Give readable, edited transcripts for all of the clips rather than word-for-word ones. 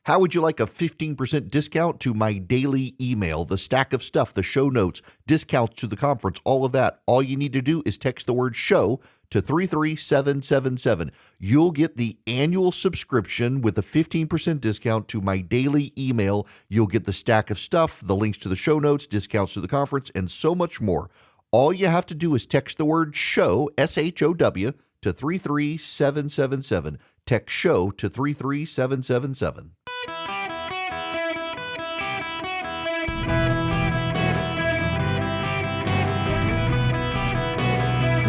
How would you like a 15% discount to my daily email, the stack of stuff, the show notes, discounts to the conference, all of that? All you need to do is text the word show to 33777. You'll get the annual subscription with a 15% discount to my daily email. You'll get the stack of stuff, the links to the show notes, discounts to the conference, and so much more. All you have to do is text the word show, SHOW, to 33777. Text show to 33777.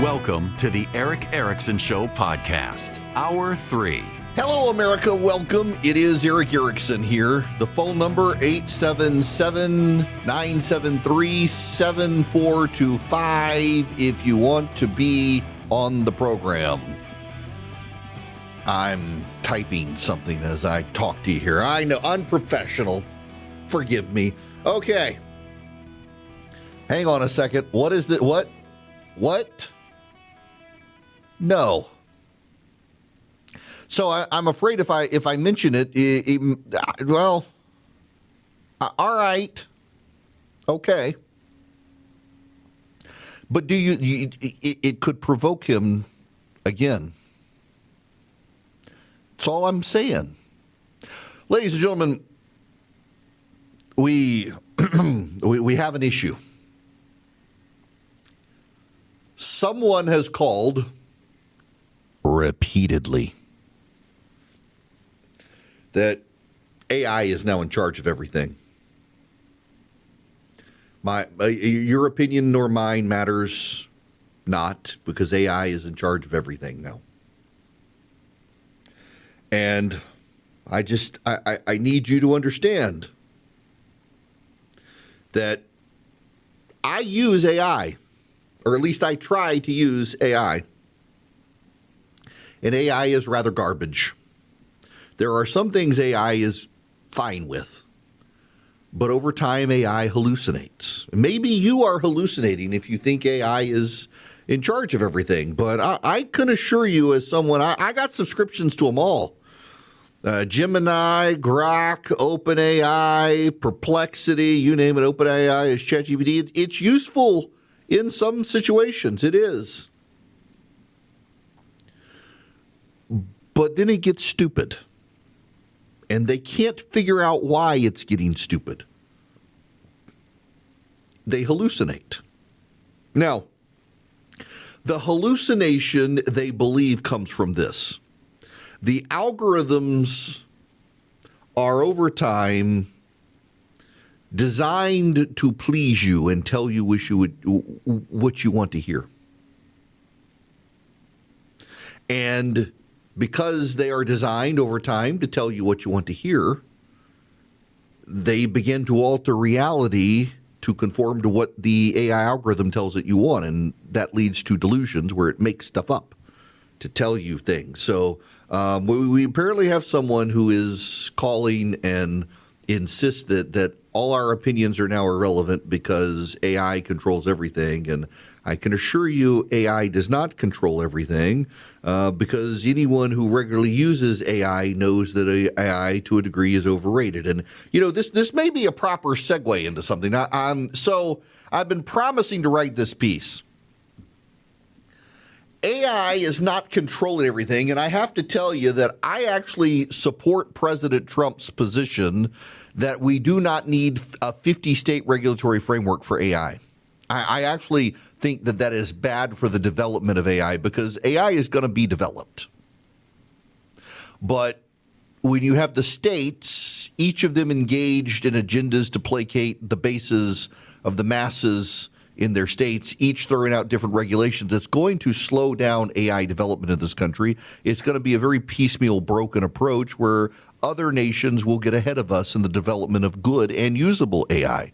Welcome to the Eric Erickson Show podcast, Hour 3. Hello, America. Welcome. It is Eric Erickson here. The phone number, 877-973-7425 if you want to be on the program. I'm typing something as I talk to you here. I know, unprofessional. Forgive me. Okay. Hang on a second. What is it? What? No. So I'm afraid if I mention it, well, all right, okay. But it could provoke him again. That's all I'm saying. Ladies and gentlemen, we have an issue. Someone has called repeatedly that AI is now in charge of everything. Your opinion nor mine matters not, because AI is in charge of everything now. And I need you to understand that I use AI, or at least I try to use AI. And AI is rather garbage. There are some things AI is fine with, but over time AI hallucinates. Maybe you are hallucinating if you think AI is in charge of everything, but I can assure you, as someone, I got subscriptions to them all. Gemini, Grok, OpenAI, Perplexity, you name it, OpenAI is ChatGPT. It's useful in some situations. It is. But then it gets stupid. And they can't figure out why it's getting stupid. They hallucinate. Now, the hallucination they believe comes from this. The algorithms are over time designed to please you and tell you what you want to hear. And because they are designed over time to tell you what you want to hear, they begin to alter reality to conform to what the AI algorithm tells it you want. And that leads to delusions where it makes stuff up to tell you things. So we apparently have someone who is calling and insists that all our opinions are now irrelevant because AI controls everything. And I can assure you AI does not control everything because anyone who regularly uses AI knows that AI to a degree is overrated. And, you know, this may be a proper segue into something. So I've been promising to write this piece. AI is not controlling everything, and I have to tell you that I actually support President Trump's position that we do not need a 50-state regulatory framework for AI. I actually think that is bad for the development of AI because AI is going to be developed. But when you have the states, each of them engaged in agendas to placate the bases of the masses in their states, each throwing out different regulations, it's going to slow down AI development in this country. It's going to be a very piecemeal, broken approach where other nations will get ahead of us in the development of good and usable AI.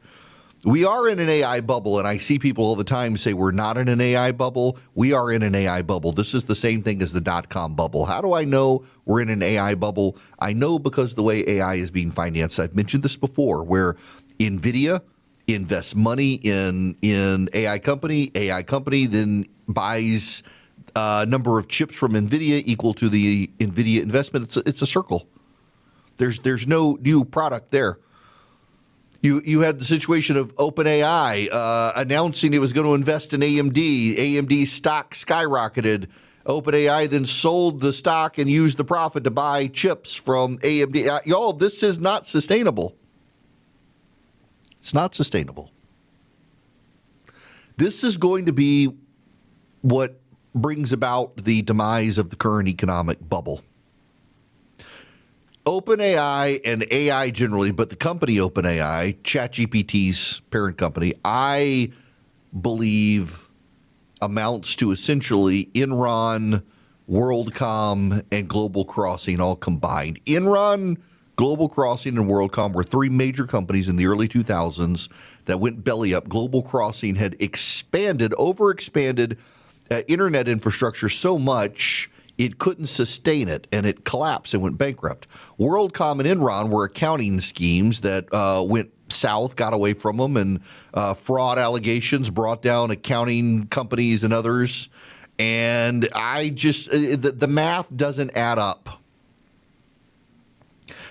We are in an AI bubble, and I see people all the time say we're not in an AI bubble. We are in an AI bubble. This is the same thing as the dot-com bubble. How do I know we're in an AI bubble? I know because the way AI is being financed. I've mentioned this before, where NVIDIA invests money in AI company then buys a number of chips from NVIDIA equal to the NVIDIA investment. It's a circle. There's no new product there. You had the situation of OpenAI announcing it was going to invest in AMD. AMD stock skyrocketed. OpenAI then sold the stock and used the profit to buy chips from AMD. Y'all, this is not sustainable. It's not sustainable. This is going to be what brings about the demise of the current economic bubble. OpenAI and AI generally, but the company OpenAI, ChatGPT's parent company, I believe amounts to essentially Enron, WorldCom, and Global Crossing all combined. Enron, Global Crossing, and WorldCom were three major companies in the early 2000s that went belly up. Global Crossing had overexpanded internet infrastructure so much it couldn't sustain it, and it collapsed and went bankrupt. WorldCom and Enron were accounting schemes that went south, got away from them, and fraud allegations brought down accounting companies and others. And the math doesn't add up.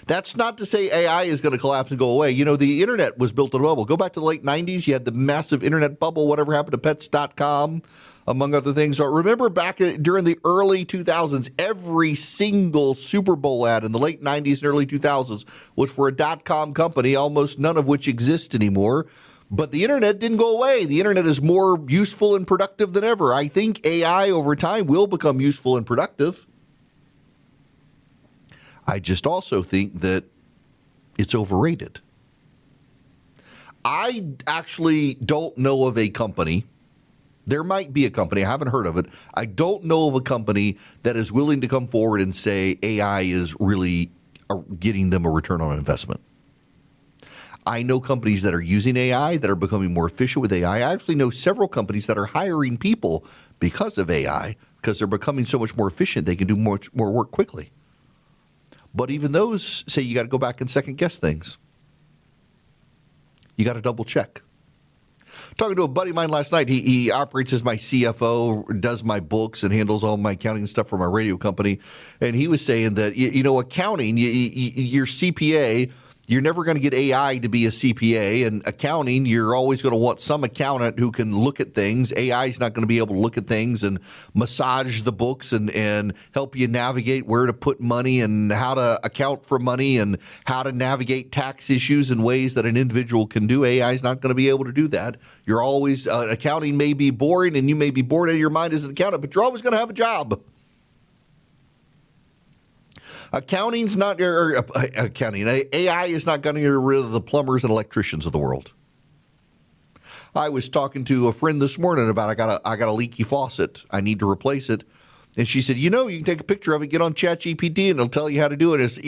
That's not to say AI is going to collapse and go away. You know, the internet was built on a bubble. Go back to the late 90s. You had the massive internet bubble, whatever happened to pets.com, among other things. So remember back during the early 2000s, every single Super Bowl ad in the late 90s and early 2000s was for a .com company, almost none of which exist anymore. But the internet didn't go away. The internet is more useful and productive than ever. I think AI over time will become useful and productive. I just also think that it's overrated. I actually don't know of a company. There might be a company. I haven't heard of it. I don't know of a company that is willing to come forward and say AI is really getting them a return on investment. I know companies that are using AI that are becoming more efficient with AI. I actually know several companies that are hiring people because of AI because they're becoming so much more efficient. They can do more work quickly. But even those say you got to go back and second guess things. You got to double check. Talking to a buddy of mine last night, he operates as my CFO, does my books, and handles all my accounting stuff for my radio company. And he was saying that, accounting, your CPA, you're never going to get AI to be a CPA. And accounting, you're always going to want some accountant who can look at things. AI is not going to be able to look at things and massage the books and help you navigate where to put money and how to account for money and how to navigate tax issues in ways that an individual can do. AI is not going to be able to do that. You're always accounting may be boring and you may be bored out of your mind as an accountant, but you're always going to have a job. Accounting's not accounting. AI is not going to get rid of the plumbers and electricians of the world. I was talking to a friend this morning about I got a leaky faucet. I need to replace it, and she said, you can take a picture of it, get on ChatGPT, and it'll tell you how to do it. I said,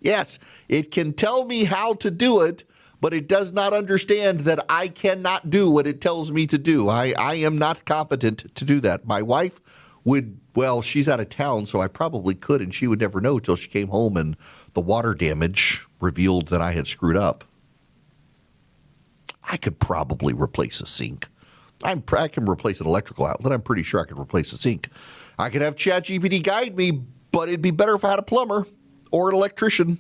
yes, it can tell me how to do it, but it does not understand that I cannot do what it tells me to do. I am not competent to do that. My wife would. Well, she's out of town, so I probably could, and she would never know until she came home and the water damage revealed that I had screwed up. I could probably replace a sink. I can replace an electrical outlet. I'm pretty sure I could replace a sink. I could have ChatGPT guide me, but it'd be better if I had a plumber or an electrician.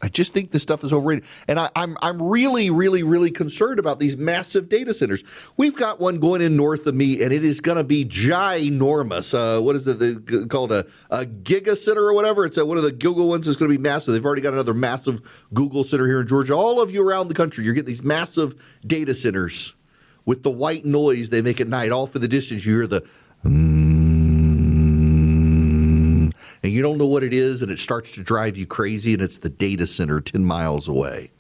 I just think this stuff is overrated. And I'm really, really, really concerned about these massive data centers. We've got one going in north of me, and it is going to be ginormous. What is it called? A giga center or whatever? It's one of the Google ones that's going to be massive. They've already got another massive Google center here in Georgia. All of you around the country, you're getting these massive data centers with the white noise they make at night. All for the distance, you hear the and you don't know what it is, and it starts to drive you crazy, and it's the data center 10 miles away.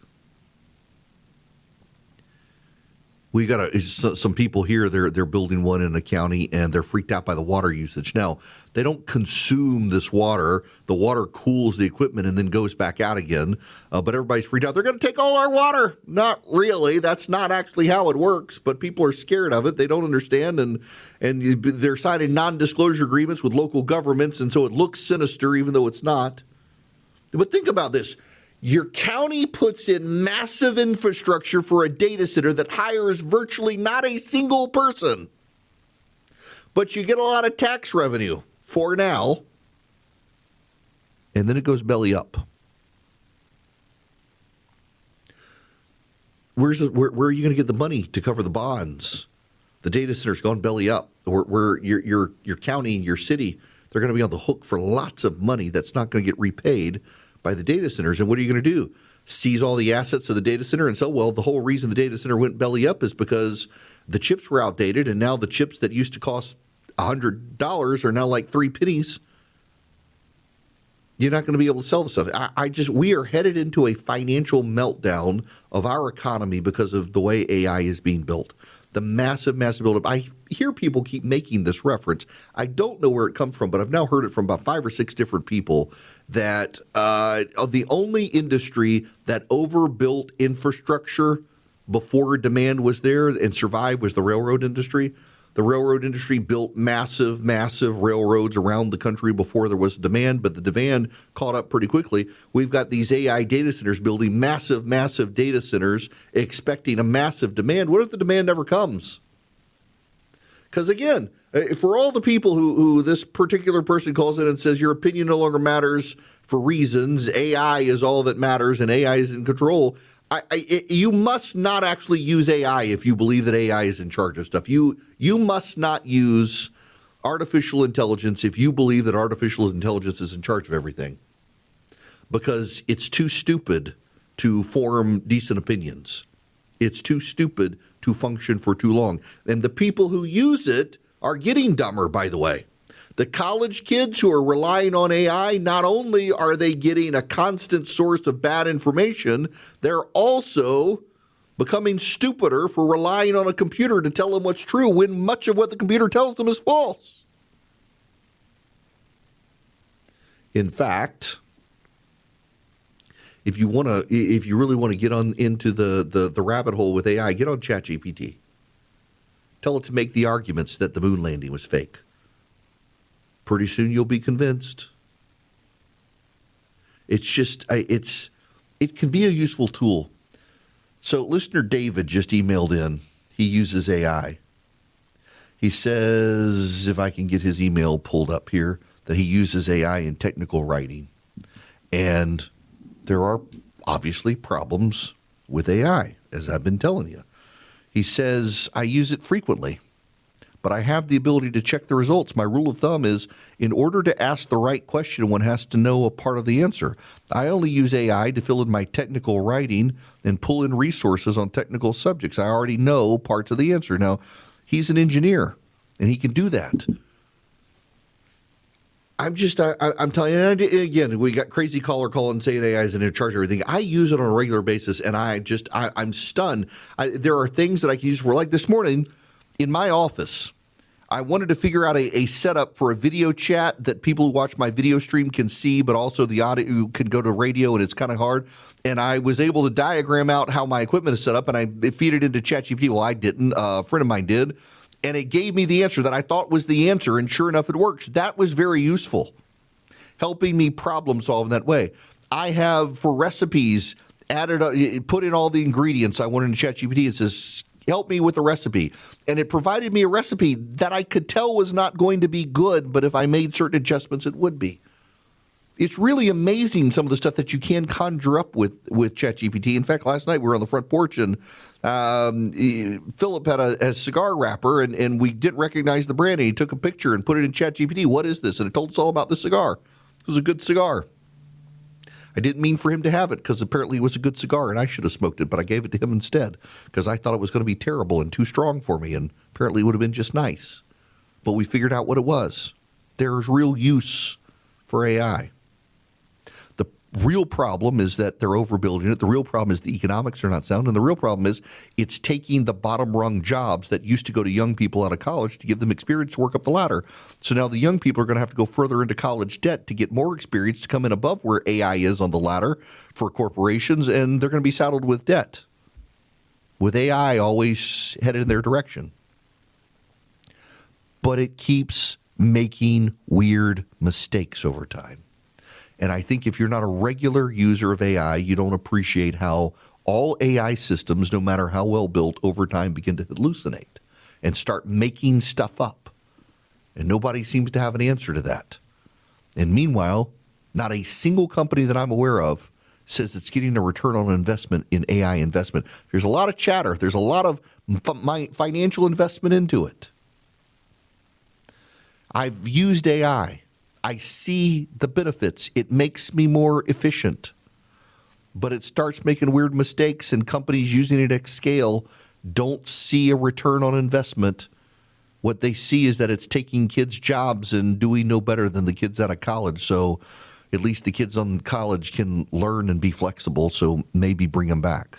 We got some people here, they're building one in a county, and they're freaked out by the water usage. Now, they don't consume this water. The water cools the equipment and then goes back out again, but everybody's freaked out. They're going to take all our water. Not really. That's not actually how it works, but people are scared of it. They don't understand, and they're signing non-disclosure agreements with local governments, and so it looks sinister even though it's not. But think about this. Your county puts in massive infrastructure for a data center that hires virtually not a single person. But you get a lot of tax revenue for now, and then it goes belly up. where are you going to get the money to cover the bonds? The data center's gone belly up. Where your county, your city, they're going to be on the hook for lots of money that's not going to get repaid by the data centers. And what are you going to do? Seize all the assets of the data center and say, well, the whole reason the data center went belly up is because the chips were outdated, and now the chips that used to cost $100 are now like 3 pennies. You're not going to be able to sell the stuff. We are headed into a financial meltdown of our economy because of the way AI is being built. The massive buildup. I hear people keep making this reference. I don't know where it comes from, but I've now heard it from about 5 or 6 different people that the only industry that overbuilt infrastructure before demand was there and survived was the railroad industry. The railroad industry built massive railroads around the country before there was demand, but the demand caught up pretty quickly. We've got these AI data centers building massive data centers, expecting a massive demand. What if the demand never comes? Because again, for all the people who this particular person calls in and says your opinion no longer matters for reasons, AI is all that matters and AI is in control. You must not actually use AI if you believe that AI is in charge of stuff. You must not use artificial intelligence if you believe that artificial intelligence is in charge of everything, because it's too stupid to form decent opinions. It's too stupid to function for too long. And the people who use it are getting dumber, by the way. The college kids who are relying on AI, not only are they getting a constant source of bad information, they're also becoming stupider for relying on a computer to tell them what's true when much of what the computer tells them is false. In fact, if you really want to get on into the rabbit hole with AI, get on ChatGPT. Tell it to make the arguments that the moon landing was fake. Pretty soon you'll be convinced. It can be a useful tool. So listener David just emailed in. He uses AI. He says, if I can get his email pulled up here, that he uses AI in technical writing. And there are obviously problems with AI, as I've been telling you. He says, I use it frequently, but I have the ability to check the results. My rule of thumb is, in order to ask the right question, one has to know a part of the answer. I only use AI to fill in my technical writing and pull in resources on technical subjects. I already know parts of the answer. Now, he's an engineer, and he can do that. I'm telling you, and again, we got crazy caller calling saying AI is in charge of everything. I use it on a regular basis, and I'm stunned. There are things that I can use for, like this morning in my office. I wanted to figure out a setup for a video chat that people who watch my video stream can see, but also the audio can go to radio, and it's kind of hard. And I was able to diagram out how my equipment is set up, and I feed it into ChatGPT. Well, I didn't. A friend of mine did. And it gave me the answer that I thought was the answer, and sure enough, it works. That was very useful, helping me problem solve in that way. I have, for recipes, put in all the ingredients I wanted in ChatGPT. It says, help me with the recipe. And it provided me a recipe that I could tell was not going to be good, but if I made certain adjustments, it would be. It's really amazing, some of the stuff that you can conjure up with ChatGPT. In fact, last night we were on the front porch, and Philip had a cigar wrapper, and we didn't recognize the brand. And he took a picture and put it in ChatGPT. What is this? And it told us all about the cigar. It was a good cigar. I didn't mean for him to have it because apparently it was a good cigar, and I should have smoked it, but I gave it to him instead because I thought it was going to be terrible and too strong for me, and apparently it would have been just nice. But we figured out what it was. There's real use for AI. Real problem is that they're overbuilding it. The real problem is the economics are not sound. And the real problem is it's taking the bottom rung jobs that used to go to young people out of college to give them experience to work up the ladder. So now the young people are going to have to go further into college debt to get more experience to come in above where AI is on the ladder for corporations, and they're going to be saddled with debt, with AI always headed in their direction. But it keeps making weird mistakes over time. And I think if you're not a regular user of AI, you don't appreciate how all AI systems, no matter how well built, over time begin to hallucinate and start making stuff up. And nobody seems to have an answer to that. And meanwhile, not a single company that I'm aware of says it's getting a return on investment in AI investment. There's a lot of chatter. There's a lot of financial investment into it. I've used AI. I see the benefits. It makes me more efficient. But it starts making weird mistakes, and companies using it at scale don't see a return on investment. What they see is that it's taking kids' jobs and doing no better than the kids out of college. So at least the kids on college can learn and be flexible, so maybe bring them back.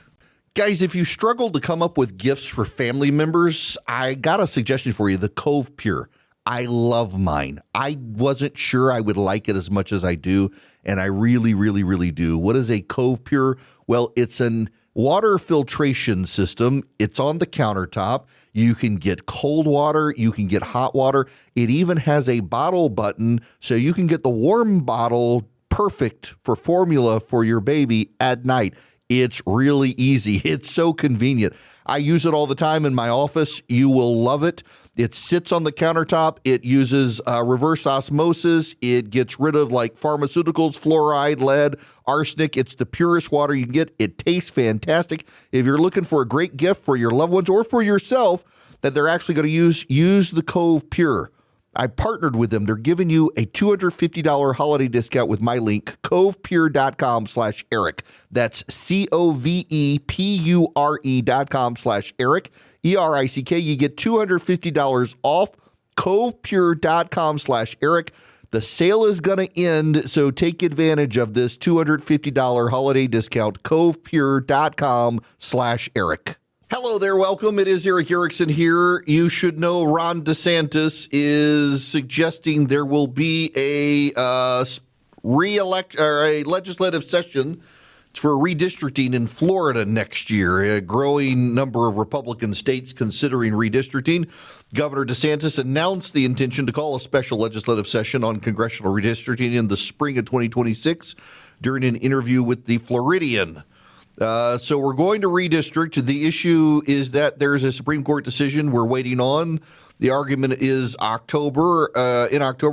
Guys, if you struggle to come up with gifts for family members, I got a suggestion for you, the Cove Pure. I love mine. I wasn't sure I would like it as much as I do, and I really, really, really do. What is a Cove Pure? Well, it's an water filtration system. It's on the countertop. You can get cold water. You can get hot water. It even has a bottle button, so you can get the warm bottle perfect for formula for your baby at night. It's really easy. It's so convenient. I use it all the time in my office. You will love it. It sits on the countertop. It uses reverse osmosis. It gets rid of like pharmaceuticals, fluoride, lead, arsenic. It's the purest water you can get. It tastes fantastic. If you're looking for a great gift for your loved ones or for yourself that they're actually going to use the Cove Pure. I partnered with them. They're giving you a $250 holiday discount with my link, covepure.com/Eric. That's COVEPURE.com/Eric, ERICK. You get $250 off, covepure.com/Eric. The sale is going to end, so take advantage of this $250 holiday discount, covepure.com/Eric. Hello there, welcome. It is Eric Erickson here. You should know Ron DeSantis is suggesting there will be a legislative session for redistricting in Florida next year. A growing number of Republican states considering redistricting. Governor DeSantis announced the intention to call a special legislative session on congressional redistricting in the spring of 2026 during an interview with the Floridian. So we're going to redistrict. The issue is that there's a Supreme Court decision we're waiting on. The argument is in October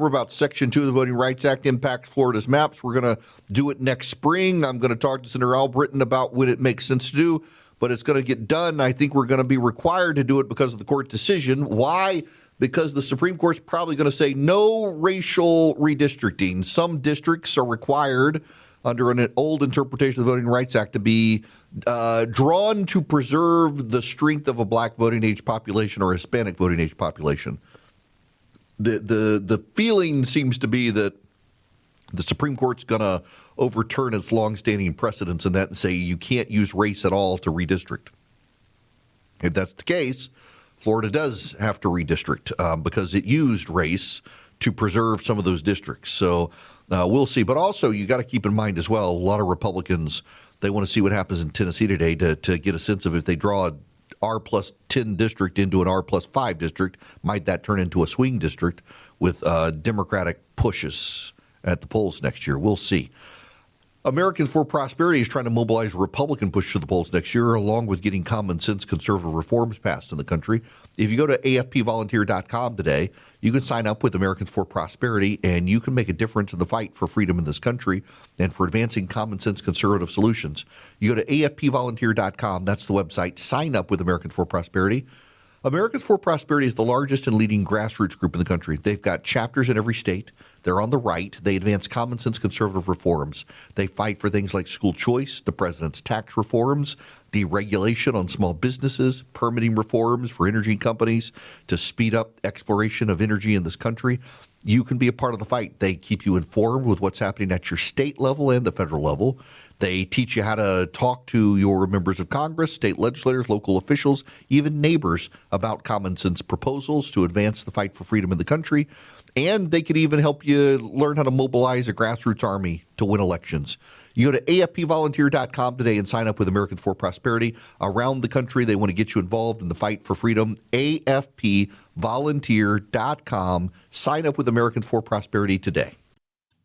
about Section 2 of the Voting Rights Act impacts Florida's maps. We're going to do it next spring. I'm going to talk to Senator Albritton about when it makes sense to do, but it's going to get done. I think we're going to be required to do it because of the court decision. Why? Because the Supreme Court's probably going to say no racial redistricting. Some districts are required under an old interpretation of the Voting Rights Act to be drawn to preserve the strength of a black voting age population or Hispanic voting age population. The feeling seems to be that the Supreme Court's going to overturn its longstanding precedents in that and say you can't use race at all to redistrict. If that's the case, Florida does have to redistrict because it used race to preserve some of those districts. So we'll see. But also, you got to keep in mind as well, a lot of Republicans, they want to see what happens in Tennessee today to get a sense of if they draw an R+10 district into an R+5 district, might that turn into a swing district with Democratic pushes at the polls next year? We'll see. Americans for Prosperity is trying to mobilize a Republican push to the polls next year, along with getting common sense conservative reforms passed in the country. If you go to afpvolunteer.com today, you can sign up with Americans for Prosperity, and you can make a difference in the fight for freedom in this country and for advancing common sense conservative solutions. You go to afpvolunteer.com, that's the website. Sign up with Americans for Prosperity. Americans for Prosperity is the largest and leading grassroots group in the country. They've got chapters in every state. They're on the right. They advance common sense conservative reforms. They fight for things like school choice, the president's tax reforms, deregulation on small businesses, permitting reforms for energy companies to speed up exploration of energy in this country. You can be a part of the fight. They keep you informed with what's happening at your state level and the federal level. They teach you how to talk to your members of Congress, state legislators, local officials, even neighbors about common sense proposals to advance the fight for freedom in the country. And they could even help you learn how to mobilize a grassroots army to win elections. You go to afpvolunteer.com today and sign up with Americans for Prosperity. Around the country, they want to get you involved in the fight for freedom. afpvolunteer.com. Sign up with Americans for Prosperity today.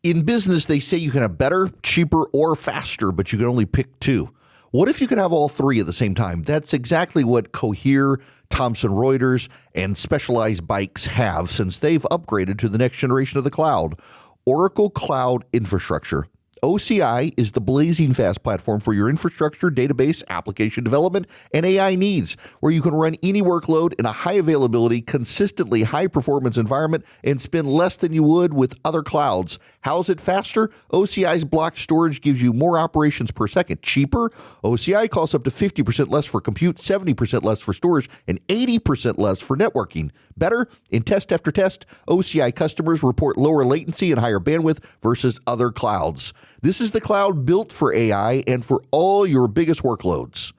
In business, they say you can have better, cheaper, or faster, but you can only pick two. What if you could have all three at the same time? That's exactly what Cohere, Thomson Reuters, and Specialized Bikes have since they've upgraded to the next generation of the cloud, Oracle Cloud Infrastructure. OCI is the blazing fast platform for your infrastructure, database, application development, and AI needs, where you can run any workload in a high availability, consistently high performance environment and spend less than you would with other clouds. How's it faster? OCI's block storage gives you more operations per second. Cheaper? OCI costs up to 50% less for compute, 70% less for storage, and 80% less for networking. Better? In test after test, OCI customers report lower latency and higher bandwidth versus other clouds. This is the cloud built for AI and for all your biggest workloads.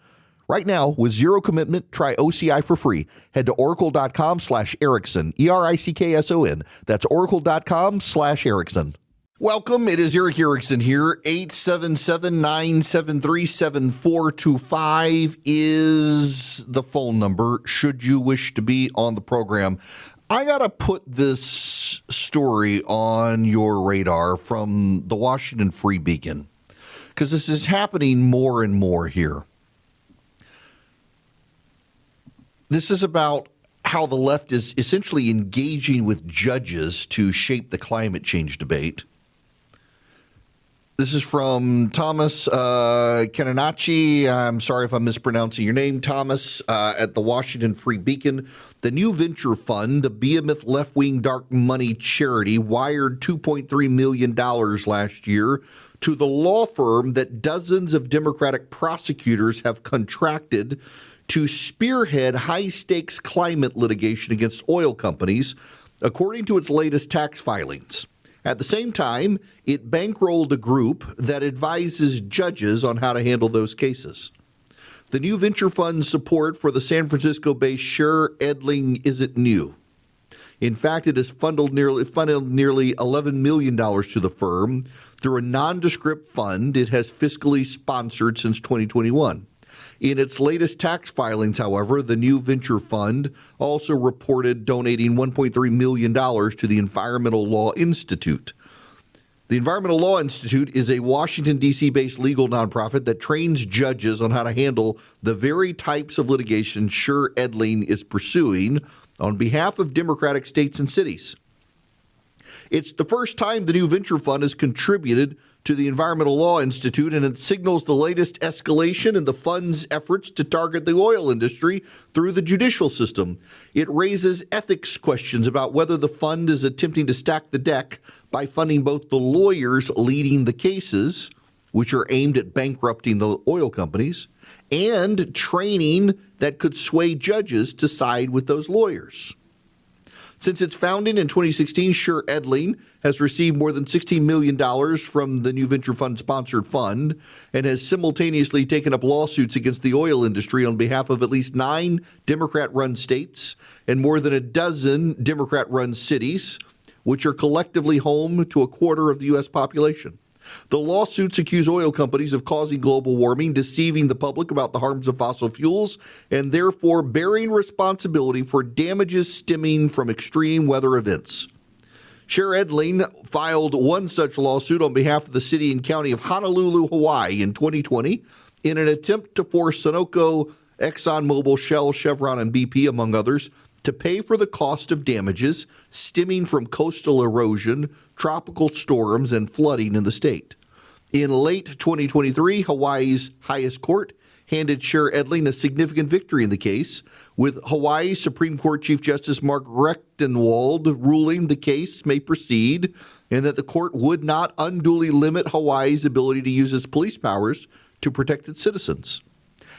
Right now, with zero commitment, try OCI for free. Head to oracle.com/Erickson, ERICKSON. That's oracle.com/Erickson. Welcome. It is Eric Erickson here. 877-973-7425 is the phone number should you wish to be on the program. I got to put this story on your radar from the Washington Free Beacon because this is happening more and more here. This is about how the left is essentially engaging with judges to shape the climate change debate. This is from Thomas Kenanachi. I'm sorry if I'm mispronouncing your name, Thomas, at the Washington Free Beacon. The new venture fund, a behemoth left-wing dark money charity, wired $2.3 million last year to the law firm that dozens of Democratic prosecutors have contracted to spearhead high-stakes climate litigation against oil companies, according to its latest tax filings. At the same time, it bankrolled a group that advises judges on how to handle those cases. The new venture fund's support for the San Francisco-based Scher Edling isn't new. In fact, it has funneled nearly $11 million to the firm through a nondescript fund it has fiscally sponsored since 2021. In its latest tax filings, however, the new venture fund also reported donating $1.3 million to the Environmental Law Institute. The Environmental Law Institute is a Washington, D.C.-based legal nonprofit that trains judges on how to handle the very types of litigation Scher Edling is pursuing on behalf of Democratic states and cities. It's the first time the new venture fund has contributed to the Environmental Law Institute, and it signals the latest escalation in the fund's efforts to target the oil industry through the judicial system. It raises ethics questions about whether the fund is attempting to stack the deck by funding both the lawyers leading the cases, which are aimed at bankrupting the oil companies, and training that could sway judges to side with those lawyers. Since its founding in 2016, Scher Edling has received more than $16 million from the new venture fund-sponsored fund and has simultaneously taken up lawsuits against the oil industry on behalf of at least 9 Democrat-run states and more than a dozen Democrat-run cities, which are collectively home to a quarter of the U.S. population. The lawsuits accuse oil companies of causing global warming, deceiving the public about the harms of fossil fuels, and therefore bearing responsibility for damages stemming from extreme weather events. Scher Edling filed one such lawsuit on behalf of the city and county of Honolulu, Hawaii in 2020 in an attempt to force Sunoco, ExxonMobil, Shell, Chevron, and BP, among others, to pay for the cost of damages stemming from coastal erosion, tropical storms, and flooding in the state. In late 2023, Hawaii's highest court handed Scher Edling a significant victory in the case, with Hawaii Supreme Court Chief Justice Mark Rechtenwald ruling the case may proceed and that the court would not unduly limit Hawaii's ability to use its police powers to protect its citizens.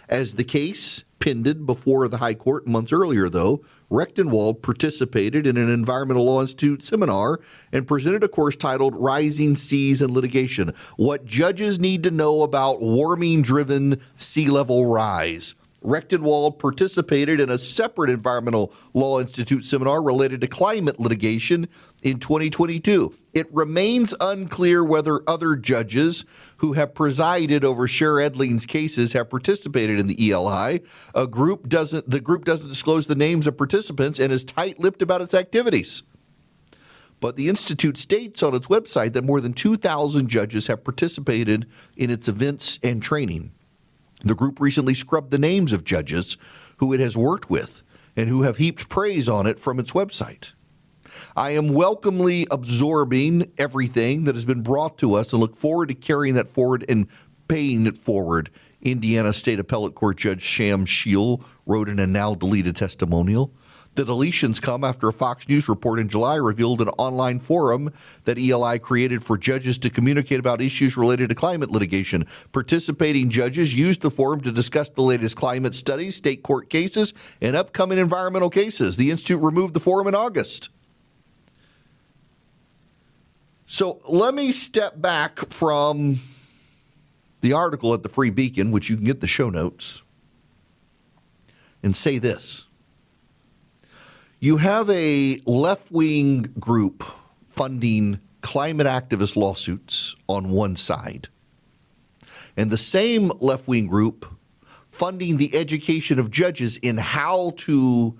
As the case pended before the High Court months earlier, though, Rechtenwald participated in an Environmental Law Institute seminar and presented a course titled Rising Seas and Litigation: What Judges Need to Know About Warming-Driven Sea Level Rise. Rechtenwald participated in a separate Environmental Law Institute seminar related to climate litigation in 2022. It remains unclear whether other judges who have presided over Scher Edling's cases have participated in the ELI. The group doesn't disclose the names of participants and is tight-lipped about its activities. But the Institute states on its website that more than 2,000 judges have participated in its events and training. The group recently scrubbed the names of judges who it has worked with and who have heaped praise on it from its website. I am welcomely absorbing everything that has been brought to us and look forward to carrying that forward and paying it forward. Indiana State Appellate Court Judge Sham Scheel wrote in a now-deleted testimonial. The deletions come after a Fox News report in July revealed an online forum that ELI created for judges to communicate about issues related to climate litigation. Participating judges used the forum to discuss the latest climate studies, state court cases, and upcoming environmental cases. The Institute removed the forum in August. So let me step back from the article at the Free Beacon, which you can get the show notes, and say this. You have a left-wing group funding climate activist lawsuits on one side, and the same left-wing group funding the education of judges in how to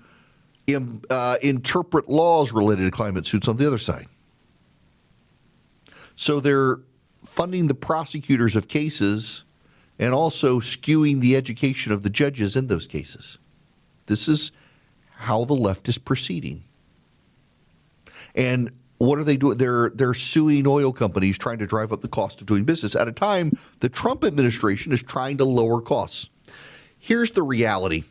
interpret laws related to climate suits on the other side. So they're funding the prosecutors of cases and also skewing the education of the judges in those cases. This is how the left is proceeding. And what are they doing? They're suing oil companies, trying to drive up the cost of doing business at a time the Trump administration is trying to lower costs. Here's the reality.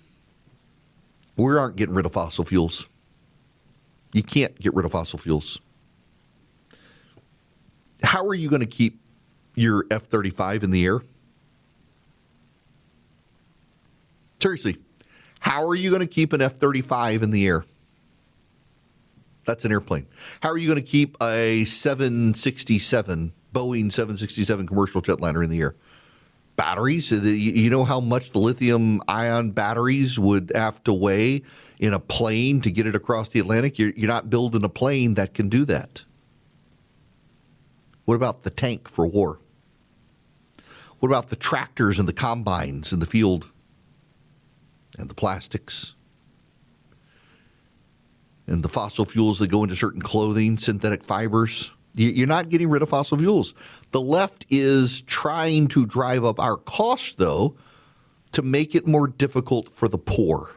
We aren't getting rid of fossil fuels. You can't get rid of fossil fuels. How are you going to keep your F-35 in the air? Seriously. How are you going to keep an F-35 in the air? That's an airplane. How are you going to keep a 767, Boeing 767 commercial jetliner in the air? Batteries? You know how much the lithium-ion batteries would have to weigh in a plane to get it across the Atlantic? You're not building a plane that can do that. What about the tank for war? What about the tractors and the combines in the field? And the plastics, and the fossil fuels that go into certain clothing, synthetic fibers. You're not getting rid of fossil fuels. The left is trying to drive up our costs, though, to make it more difficult for the poor.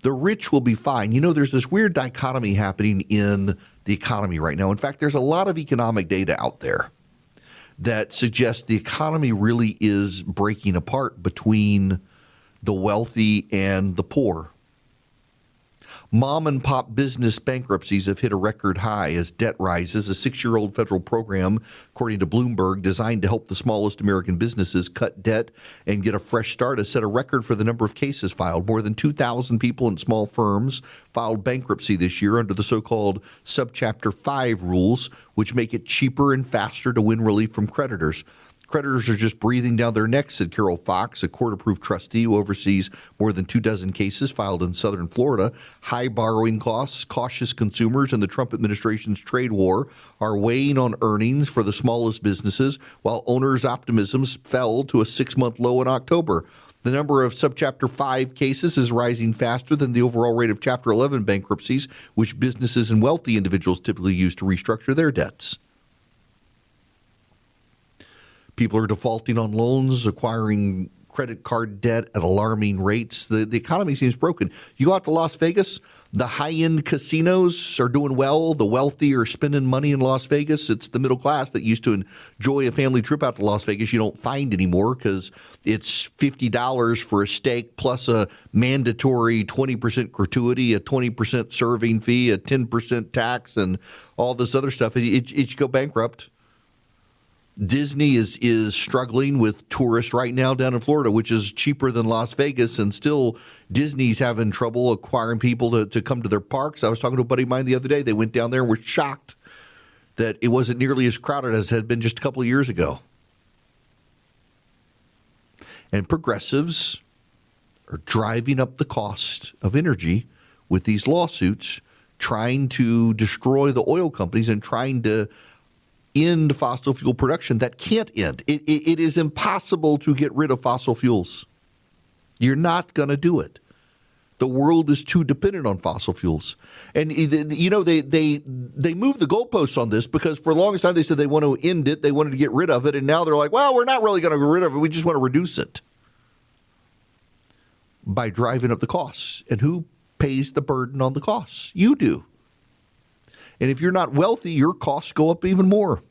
The rich will be fine. You know, there's this weird dichotomy happening in the economy right now. In fact, there's a lot of economic data out there that suggests the economy really is breaking apart between the wealthy and the poor. Mom and pop business bankruptcies have hit a record high as debt rises. A 6-year-old federal program, according to Bloomberg, designed to help the smallest American businesses cut debt and get a fresh start, has set a record for the number of cases filed. More than 2,000 people in small firms filed bankruptcy this year under the so-called Subchapter 5 rules, which make it cheaper and faster to win relief from creditors. Creditors are just breathing down their necks, said Carol Fox, a court-approved trustee who oversees more than 24 cases filed in southern Florida. High borrowing costs, cautious consumers, and the Trump administration's trade war are weighing on earnings for the smallest businesses, while owners' optimisms fell to a 6-month low in October. The number of Subchapter 5 cases is rising faster than the overall rate of Chapter 11 bankruptcies, which businesses and wealthy individuals typically use to restructure their debts. People are defaulting on loans, acquiring credit card debt at alarming rates. The economy seems broken. You go out to Las Vegas, the high-end casinos are doing well. The wealthy are spending money in Las Vegas. It's the middle class that used to enjoy a family trip out to Las Vegas you don't find anymore because it's $50 for a steak plus a mandatory 20% gratuity, a 20% serving fee, a 10% tax, and all this other stuff. It should go bankrupt. Disney is struggling with tourists right now down in Florida, which is cheaper than Las Vegas, and still Disney's having trouble acquiring people to come to their parks. I was talking to a buddy of mine the other day. They went down there and were shocked that it wasn't nearly as crowded as it had been just a couple of years ago. And progressives are driving up the cost of energy with these lawsuits, trying to destroy the oil companies and trying to end fossil fuel production that can't end. It is impossible to get rid of fossil fuels. You're not going to do it. The world is too dependent on fossil fuels. And, you know, they moved the goalposts on this because for the longest time they said they want to end it, they wanted to get rid of it, and now they're like, well, we're not really going to get rid of it, we just want to reduce it by driving up the costs. And who pays the burden on the costs. You do. And if you're not wealthy, your costs go up even more.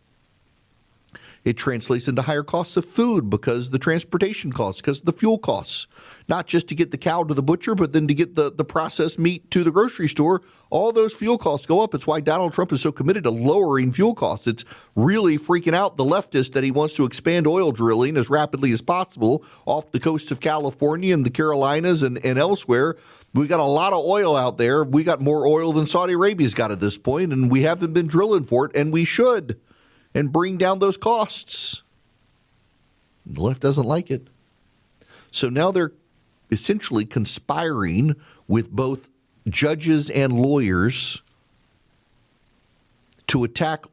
It translates into higher costs of food because the transportation costs, because of the fuel costs, not just to get the cow to the butcher, but then to get the processed meat to the grocery store. All those fuel costs go up. It's why Donald Trump is so committed to lowering fuel costs. It's really freaking out the leftists that he wants to expand oil drilling as rapidly as possible off the coasts of California and the Carolinas and elsewhere. We got a lot of oil out there. We got more oil than Saudi Arabia's got at this point, and we haven't been drilling for it, and we should, and bring down those costs. The left doesn't like it. So now they're essentially conspiring with both judges and lawyers to attack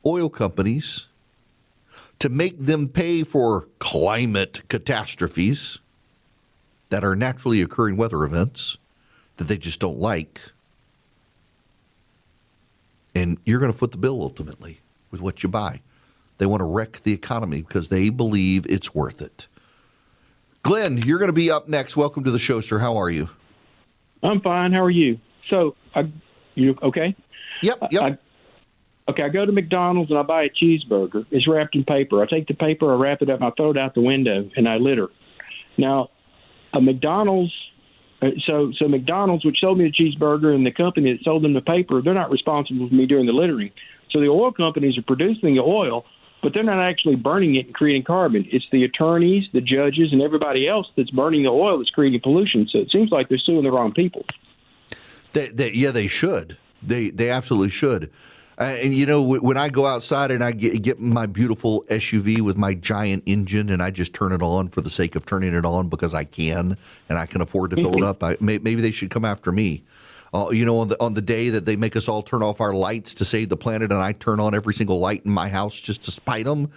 oil companies, to make them pay for climate catastrophes that are naturally occurring weather events that they just don't like. And you're going to foot the bill ultimately with what you buy. They want to wreck the economy because they believe it's worth it. Glenn, you're going to be up next. Welcome to the show, sir. How are you? I'm fine. How are you? So, you okay? Yep. I go to McDonald's and I buy a cheeseburger. It's wrapped in paper. I take the paper, I wrap it up, and I throw it out the window, and I litter. Now, a McDonald's, so McDonald's, which sold me the cheeseburger, and the company that sold them the paper, they're not responsible for me doing the littering. So the oil companies are producing the oil, but they're not actually burning it and creating carbon. It's the attorneys, the judges, and everybody else that's burning the oil that's creating pollution. So it seems like they're suing the wrong people. They should. They absolutely should. And, you know, when I go outside and I get my beautiful SUV with my giant engine and I just turn it on for the sake of turning it on because I can and I can afford to fill it up, maybe they should come after me. You know, on the day that they make us all turn off our lights to save the planet and I turn on every single light in my house just to spite them.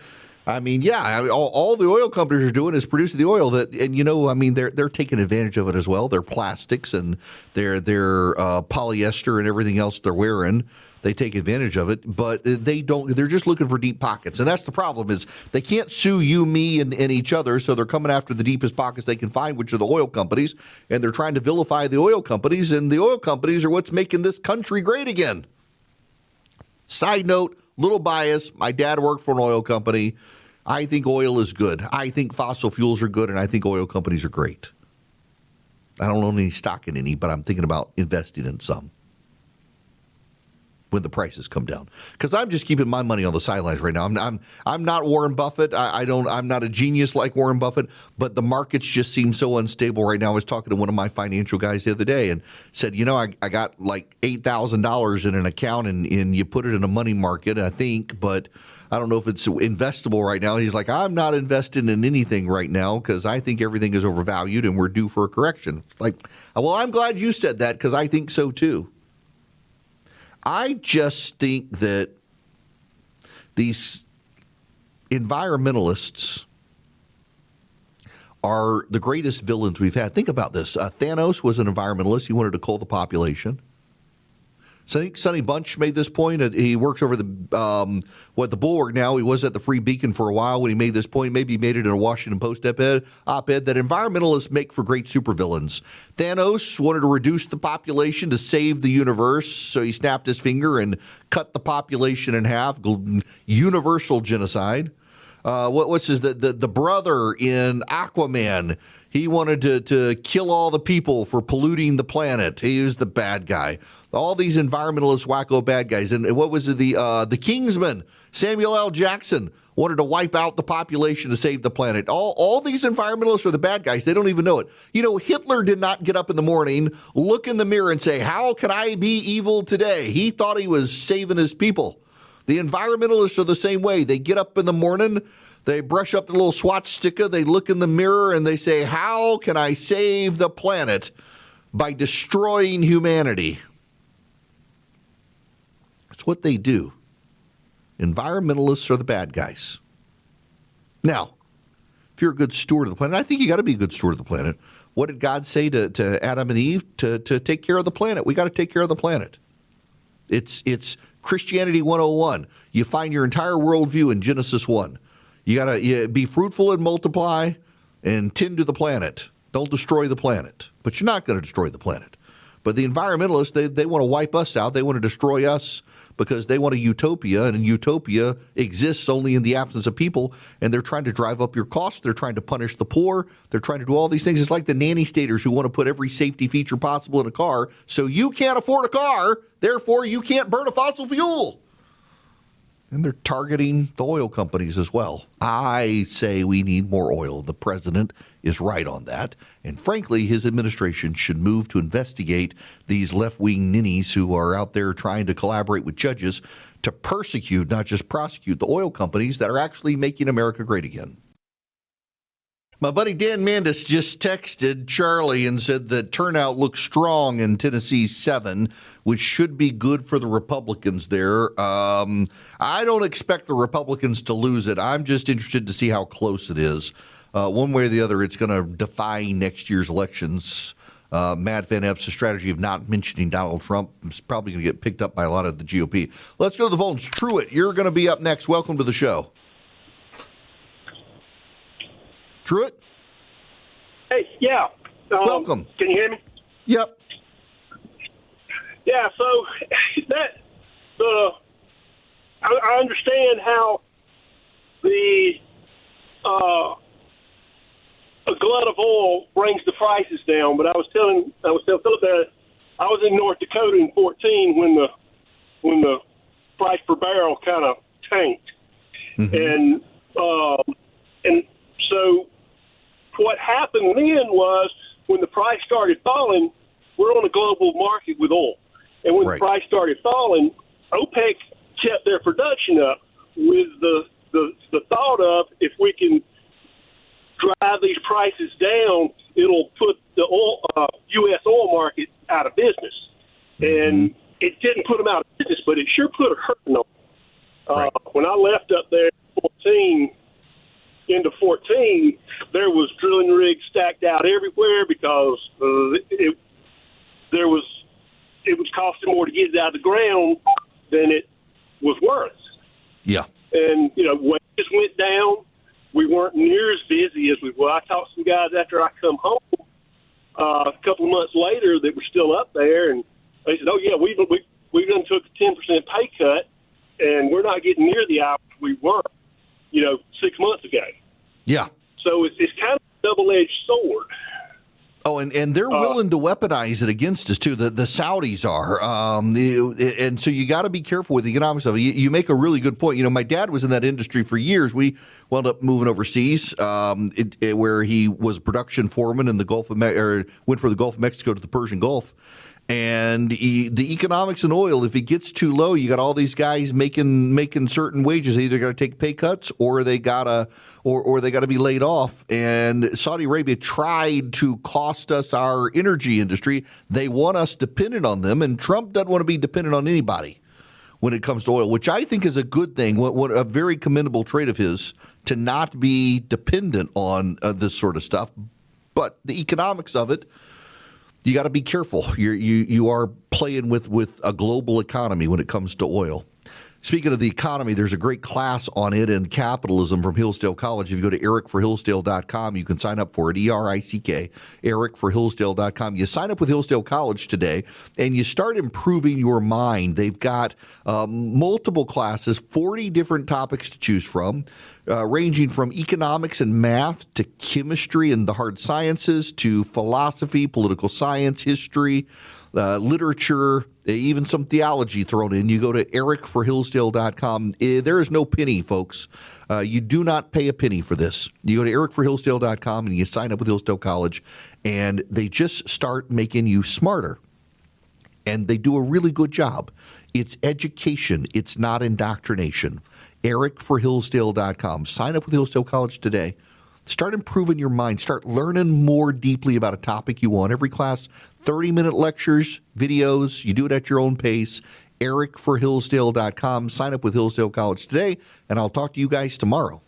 I mean, all the oil companies are doing is producing the oil and you know, I mean, they're taking advantage of it as well. Their plastics and their polyester and everything else they're wearing. They take advantage of it, but they don't. They're just looking for deep pockets, and that's the problem. Is they can't sue you, me, and each other, so they're coming after the deepest pockets they can find, which are the oil companies, and they're trying to vilify the oil companies, and the oil companies are what's making this country great again. Side note, little bias. My dad worked for an oil company. I think oil is good. I think fossil fuels are good, and I think oil companies are great. I don't own any stock in any, but I'm thinking about investing in some when the prices come down, because I'm just keeping my money on the sidelines right now. I'm not Warren Buffett. I'm not a genius like Warren Buffett, but the markets just seem so unstable right now. I was talking to one of my financial guys the other day and said, you know, I got like $8,000 in an account and you put it in a money market, I think, but I don't know if it's investable right now. He's like, I'm not investing in anything right now because I think everything is overvalued and we're due for a correction. Like, well, I'm glad you said that because I think so too. I just think that these environmentalists are the greatest villains we've had. Think about this. Thanos was an environmentalist. He wanted to cull the population. So I think Sonny Bunch made this point. He works over the Bulwark now. He was at the Free Beacon for a while when he made this point. Maybe he made it in a Washington Post op-ed that environmentalists make for great supervillains. Thanos wanted to reduce the population to save the universe, so he snapped his finger and cut the population in half. Universal genocide. What's his the brother in Aquaman? He wanted to kill all the people for polluting the planet. He was the bad guy. All these environmentalist wacko bad guys. And what was it? The Kingsman, Samuel L. Jackson, wanted to wipe out the population to save the planet. All these environmentalists are the bad guys. They don't even know it. You know, Hitler did not get up in the morning, look in the mirror and say, how can I be evil today? He thought he was saving his people. The environmentalists are the same way. They get up in the morning, they brush up the little swastika, they look in the mirror and they say, how can I save the planet by destroying humanity? That's what they do. Environmentalists are the bad guys. Now, if you're a good steward of the planet, I think you got to be a good steward of the planet. What did God say to Adam and Eve? To take care of the planet. We got to take care of the planet. It's Christianity 101. You find your entire worldview in Genesis 1. You got to be fruitful and multiply and tend to the planet. Don't destroy the planet. But you're not going to destroy the planet. But the environmentalists, they want to wipe us out. They want to destroy us because they want a utopia, and a utopia exists only in the absence of people, and they're trying to drive up your costs. They're trying to punish the poor. They're trying to do all these things. It's like the nanny staters who want to put every safety feature possible in a car, so you can't afford a car, therefore you can't burn a fossil fuel. And they're targeting the oil companies as well. I say we need more oil. The president is right on that. And frankly, his administration should move to investigate these left-wing ninnies who are out there trying to collaborate with judges to persecute, not just prosecute, the oil companies that are actually making America great again. My buddy Dan Mandis just texted Charlie and said that turnout looks strong in Tennessee 7, which should be good for the Republicans there. I don't expect the Republicans to lose it. I'm just interested to see how close it is. One way or the other, it's going to defy next year's elections. Matt Van Epps' strategy of not mentioning Donald Trump is probably going to get picked up by a lot of the GOP. Let's go to the phones. Truett, you're going to be up next. Welcome to the show. Truett? Hey, yeah. Welcome. Can you hear me? Yep. Yeah, so I understand how a glut of oil brings the prices down, but I was telling Philip that I was in North Dakota in 2014 when the price per barrel kind of tanked, and so what happened then was when the price started falling, we're on a global market with oil. And when the price started falling, OPEC kept their production up with the thought of if we can drive these prices down, it'll put the U.S. oil market out of business. And it didn't put them out of business, but it sure put a hurt on them. When I left up there into 14, there was drilling rigs stacked out everywhere because it was costing more to get it out of the ground than it was worth. Yeah. And, wages went down. We weren't near as busy as we were. I talked to some guys after I come home a couple of months later that were still up there, and they said, oh, yeah, we done took a 10% pay cut, and we're not getting near the hours we were, 6 months ago. Yeah. So it's kind of a double-edged sword. Oh, and they're willing to weaponize it against us, too. The Saudis are. And so you got to be careful with the economics of it. You make a really good point. My dad was in that industry for years. We wound up moving overseas where he was production foreman in the Gulf of went from the Gulf of Mexico to the Persian Gulf. And the economics in oil, if it gets too low, you got all these guys making certain wages. They either got to take pay cuts or they gotta be laid off. And Saudi Arabia tried to cost us our energy industry. They want us dependent on them, and Trump doesn't want to be dependent on anybody when it comes to oil, which I think is a good thing. A very commendable trait of his to not be dependent on this sort of stuff. But the economics of it, you got to be careful. You are playing with a global economy when it comes to oil. Speaking of the economy, there's a great class on it and capitalism from Hillsdale College. If you go to ericforhillsdale.com, you can sign up for it, ERICK, ericforhillsdale.com. You sign up with Hillsdale College today, and you start improving your mind. They've got multiple classes, 40 different topics to choose from, ranging from economics and math to chemistry and the hard sciences to philosophy, political science, history, literature, even some theology thrown in. You go to ericforhillsdale.com. There is no penny, folks. You do not pay a penny for this. You go to ericforhillsdale.com and you sign up with Hillsdale College, and they just start making you smarter. And they do a really good job. It's education. It's not indoctrination. ericforhillsdale.com. Sign up with Hillsdale College today. Start improving your mind. Start learning more deeply about a topic you want. Every class, 30-minute lectures, videos. You do it at your own pace. ericforhillsdale.com. Sign up with Hillsdale College today, and I'll talk to you guys tomorrow.